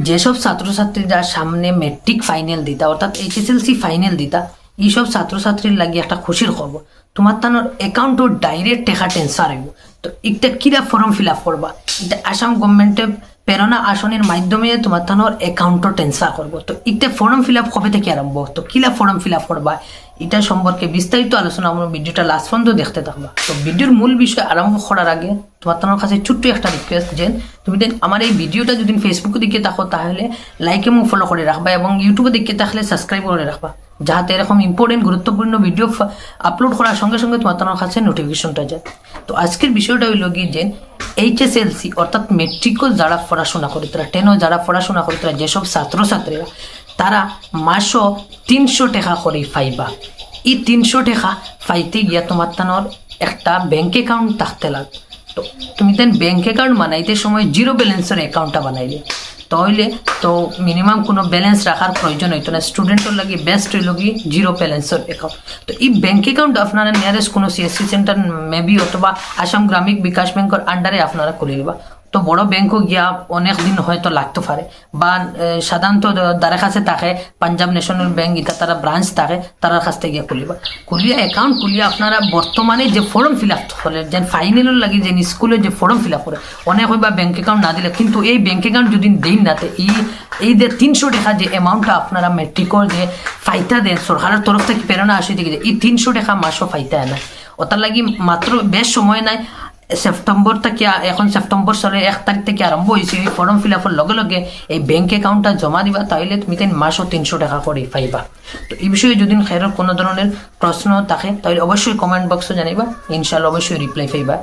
যেসব ছাত্রছাত্রীরা সামনে মেট্রিক ফাইনাল দিতা অর্থাৎ এইচএসএলসি ফাইনাল দিতা এইসব ছাত্রছাত্রীর লাগি একটা খুশির খবর, তোমার তানোর অ্যাকাউন্টও ডাইরেক্ট টেকা ট্রান্সফার হইব। তো এটা কিরা ফর্ম ফিল আপ করবা, এটা আসাম গভর্নমেন্টে প্রেরণা আসনের মাধ্যমে তোমার তানোর অ্যাকাউন্টও ট্রান্সফার করবো। তো এটা ফর্ম ফিল আপ কবে থেকে আরম্ভ, তো কিলা ফর্ম ফিল আপ করবা এটা সম্পর্কে বিস্তারিত আলোচনা আমার ভিডিওটা লাস্ট পর্যন্ত দেখতে থাকবা। তো ভিডিওর মূল বিষয় আরম্ভ করার আগে তোমার তোমার কাছে ছোট্ট একটা রিকোয়েস্ট, যে তুমি আমার এই ভিডিওটা যদি ফেসবুকে দিকে থাকো তাহলে লাইক এবং ফলো করে রাখবা, এবং ইউটিউবে দিকে থাকলে সাবস্ক্রাইব করে রাখবা, যাতে এরকম ইম্পর্টেন্ট গুরুত্বপূর্ণ ভিডিও আপলোড করার সঙ্গে সঙ্গে তোমার কাছে নোটিফিকেশনটা যায়। তো আজকের বিষয়টা হইল কি, যে এইচএসএলসি অর্থাৎ মেট্রিকও যারা পড়াশোনা করে তারা, টেনও যারা পড়াশোনা করে তারা, যেসব ছাত্রছাত্রীরা তারা মাসও 300 টাকা করে পাইবা। এই 300 টাকা পাইতে গিয়া তোমার তানোর একটা ব্যাংক অ্যাকাউন্ট থাকতে লাগে। তো তুমি দেন ব্যাংক অ্যাকাউন্ট বানাইতে সময় জিরো ব্যালেন্সের অ্যাকাউন্টটা বানাইলে তাহলে তো মিনিমাম কোনো ব্যালেন্স রাখার প্রয়োজন হইতো না। স্টুডেন্টের লাগে বেস্ট হইল কি জিরো ব্যালেন্সের অ্যাকাউন্ট। তো এই ব্যাংক অ্যাকাউন্ট আপনারা নিয়ারেস্ট কোনো সিএসসি সেন্টার মেবি অথবা আসাম গ্রামীণ বিকাশ ব্যাংকের আন্ডারে আপনারা খুলে নিবা। তো বড় ব্যাংকও গিয়া অনেক দিন হয়তো লাগতে পারে, বা সাধারণত যারা কাছে থাকে পাঞ্জাব ন্যাশনাল ব্যাংক এটা তারা ব্রাঞ্চ থাকে, তার কাছ থেকে গিয়ে খুলিয়া অ্যাকাউন্ট খুলিয়া আপনারা বর্তমানে যে ফর্ম ফিল আপ করেন, যে ফাইনালের লাগে যে স্কুলে যে ফর্ম ফিল আপ করে অনেক হয় বা ব্যাংক অ্যাকাউন্ট না দিলে, কিন্তু এই ব্যাংক অ্যাকাউন্ট যদি দিন নাতে এই যে 300 টাকা যে অ্যামাউন্টটা আপনারা মেট্রিকর যে ফাইতা দেন সরকারের তরফ থেকে প্রেরণা আসে থেকে, এই 300 টাকা মাসও ফাইতা না। ওটার লাগি মাত্র বেশ সময় নাই, সেপ্টেম্বর থেকে, এখন সেপ্টেম্বর সালের 1 তারিখ থেকে আরম্ভ হয়েছে। এই ফর্ম ফিল আপের লগে লগে এই ব্যাংক অ্যাকাউন্টটা জমা দিবা, তাহলে তুমি তাই মাসও 300 টাকা করে পাইবা। তো এই বিষয়ে যদি খেরের কোনো ধরনের প্রশ্ন থাকে তাহলে অবশ্যই কমেন্ট বক্সে জানাইবা, ইনশাআল্লাহ অবশ্যই রিপ্লাই পাইবা।